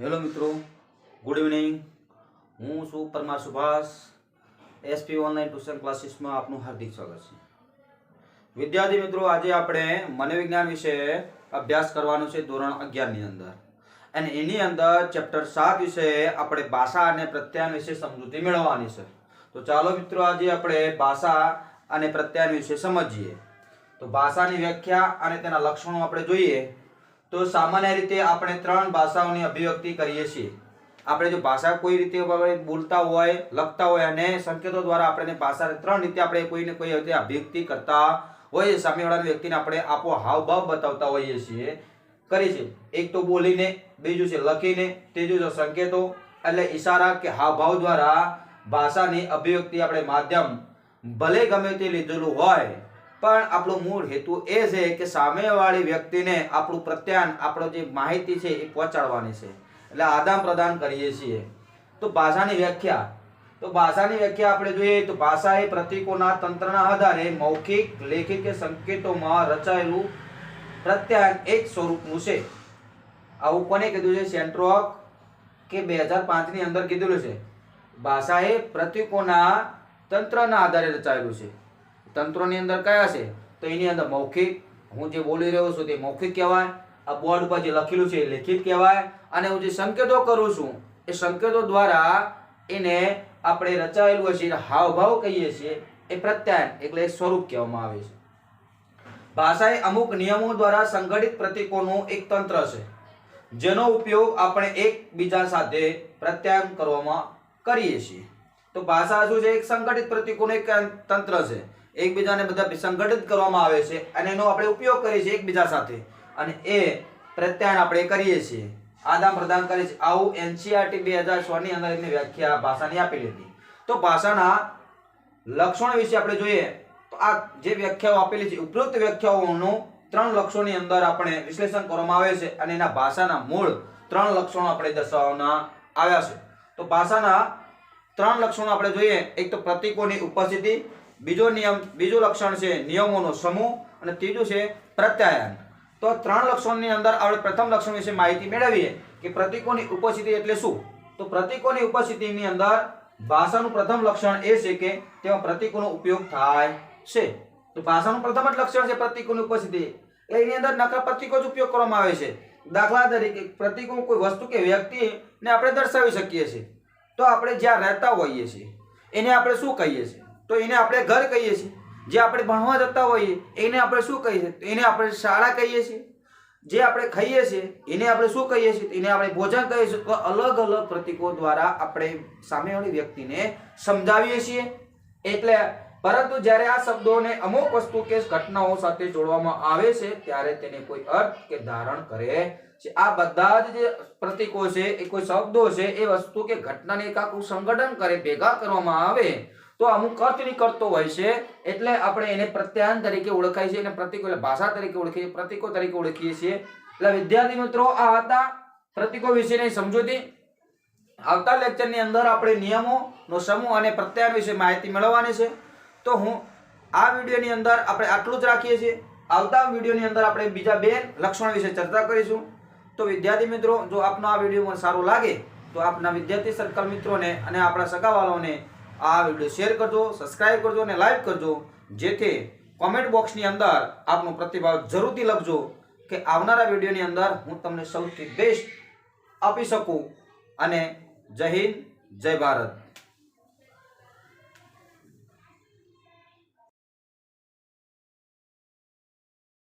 Hello મિત્રો, good evening. હું છું Parmar Subhash. SP online tuition ક્લાસીસમાં આપનું હાર્દિક સ્વાગત છે. વિદ્યાર્થી મિત્રો, આજે આપણે મનોવિજ્ઞાન વિશે અભ્યાસ કરવાનો છે ધોરણ 11 ની અંદર, અને એની અંદર ચેપ્ટર 7 વિશે આપણે ભાષા અને પ્રત્યાયન વિશે સમજૂતી મેળવવાની છે. તો ચાલો મિત્રો, આજે આપણે ભાષા અને પ્રત્યાયન વિશે સમજીએ. તો ભાષાની વ્યાખ્યા અને તેના લક્ષણો આપણે જોઈએ તો સામાન્ય રીતે આપણે 3 ભાષાઓની અભિવ્યક્તિ કરીએ છીએ. આપણે જો ભાષા કોઈ રીતે બોલતા હોય, લખતા હોય અને સંકેતો દ્વારા આપણે ભાષાને 3 રીતે આપણે કોઈને કોઈ રીતે અભિવ્યક્તિ કરતા હોઈએ. સામેવાળા વ્યક્તિને આપણે આપો હાવભાવ બતાવતા હોઈએ છીએ, કરી છે. એક તો બોલીને, બીજું છે લખીને, ત્રીજું છે સંકેતો એટલે ઈશારા કે હાવભાવ દ્વારા ભાષાની અભિવ્યક્તિ આપણે માધ્યમ ભલે ગમે તે લીધેલું હોય, પણ આપણો મૂળ હેતુ એ છે કે સામેવાળી વ્યક્તિને આપણું પ્રત્યાયન, આપણો જે માહિતી છે એ પહોંચાડવાની છે, એટલે આદાન પ્રદાન કરીએ છીએ. તો ભાષાની વ્યાખ્યા, તો ભાષાની વ્યાખ્યા આપણે જોઈએ તો ભાષા એ પ્રતીકોના તંત્રના આધારે મૌખિક, લેખિત કે સંકેતોમાં રચાયેલું પ્રત્યાયન એક સ્વરૂપનું છે. આવું કોને કીધું છે? સેન્ટ્રોક કે 2005 ની અંદર કીધેલું છે. ભાષા એ પ્રતીકોના તંત્રના આધારે રચાયેલું છે. તંત્રોની અંદર કયા છે? તો એની અંદર મૌખિક, હું જે બોલી રહ્યો છું તે મૌખિક કહેવાય, આ બોર્ડ પર જે લખેલું છે એ લેખિત કહેવાય, અને હું જે સંકેતો કરું છું એ સંકેતો દ્વારા એને આપણે રચાયેલું હશે હાવભાવ કહીએ છીએ, એ પ્રત્યાયન એટલે સ્વરૂપ કહેવામાં આવે છે. ભાષા એ અમુક નિયમો દ્વારા સંગઠિત પ્રતીકોનું એક તંત્ર છે, જેનો ઉપયોગ આપણે એકબીજા સાથે પ્રત્યાયન કરવામાં કરીએ છીએ. તો ભાષા શું છે? એક સંગઠિત પ્રતીકોનું એક તંત્ર છે. એકબીજાને બધા સંગઠિત કરવામાં આવે છે અને એનો આપણે ઉપયોગ કરીએ છીએ એકબીજા સાથે, અને એ પ્રત્યાયન આપણે કરીએ છીએ, આદાન પ્રદાન કરીએ છીએ. આવું NCERT 2006 ની અંદર એની વ્યાખ્યા ભાષાની આપેલી હતી. તો ભાષાના લક્ષણો વિશે આપણે જોઈએ તો આ જે વ્યાખ્યાઓ આપેલી છે, ઉપરોક્ત વ્યાખ્યાઓનું 3 લક્ષણોની અંદર આપણે વિશ્લેષણ કરવામાં આવે છે, અને એના ભાષાના મૂળ 3 લક્ષણો આપણે દર્શાવવાના આવ્યા છે. તો ભાષાના 3 લક્ષણો આપણે જોઈએ. એક તો પ્રતીકોની ઉપસ્થિતિ, બીજું લક્ષણ છે નિયમોનો સમૂહ, અને ત્રીજું છે પ્રત્યાયન. તો 3 લક્ષણોની અંદર આપણે પ્રથમ લક્ષણ વિશે માહિતી મેળવીએ કે પ્રતીકોની ઉપસ્થિતિ એટલે શું. તો પ્રતીકોની ઉપસ્થિતિની અંદર ભાષાનું પ્રથમ લક્ષણ એ છે કે તેમાં પ્રતીકોનો ઉપયોગ થાય છે. તો ભાષાનું પ્રથમ જ લક્ષણ છે પ્રતીકોની ઉપસ્થિતિ, એટલે એની અંદર નકરા પ્રતીકો જ ઉપયોગ કરવામાં આવે છે. દાખલા તરીકે પ્રતીકો કોઈ વસ્તુ કે વ્યક્તિને આપણે દર્શાવી શકીએ છીએ. તો આપણે જ્યાં રહેતા હોઈએ છીએ એને આપણે શું કહીએ છીએ? તો એને આપણે ઘર કહીએ છીએ. જે આપણે ભણવા જતા હોઈએ એને આપણે શું કહીએ છીએ? એને આપણે શાળા કહીએ છીએ. જે આપણે ખાઈએ છીએ એને આપણે શું કહીએ છીએ? એને આપણે ભોજન કહીએ છીએ. તો અલગ અલગ પ્રતીકો દ્વારા આપણે સામેવાળી વ્યક્તિને સમજાવીએ છીએ. એટલે પરંતુ જ્યારે આ શબ્દોને અમુક વસ્તુ કે ઘટનાઓ સાથે જોડવામાં આવે છે ત્યારે તેને કોઈ અર્થ કે ધારણ કરે છે. આ બધા જ જે પ્રતીકો છે એ કોઈ શબ્દો છે, એ વસ્તુ કે ઘટનાને એક આખું સંગઠન કરે, ભેગા કરવામાં આવે તો અમુક અર્થ નીકળતો હોય છે. એટલે આપણે એને પ્રત્યાયન તરીકે ઓળખાય છે, અને પ્રતીકો એટલે ભાષા તરીકે ઓળખીએ, પ્રતીકો તરીકે ઓળખીએ છીએ. એટલે વિદ્યાર્થી મિત્રો, આ હતા પ્રતીકો વિશેની સમજૂતી. આવતા લેક્ચરની અંદર આપણે નિયમોનો સમૂહ અને પ્રત્યાયન વિશે માહિતી મેળવવાની છે. તો હું આ વિડીયોની અંદર આપણે આટલું જ રાખીએ છીએ. આવતા વિડીયોની અંદર આપણે બીજા 2 લક્ષણો વિશે ચર્ચા કરીશું. તો વિદ્યાર્થી મિત્રો, જો આપનો આ વિડીયો સારો લાગે તો આપના વિદ્યાર્થી સર્કલ મિત્રોને અને આપણા સગાવાળાઓને આ વિડીયો શેર કરજો, સબસ્ક્રાઇબ કરજો અને લાઈક કરજો, જેથી કોમેન્ટ બોક્સની અંદર આપનો પ્રતિભાવ જરૂરથી લખજો કે આવનારા વિડીયોની અંદર હું તમને સૌથી બેસ્ટ આપી શકું. અને જય હિન્દ, જય ભારત.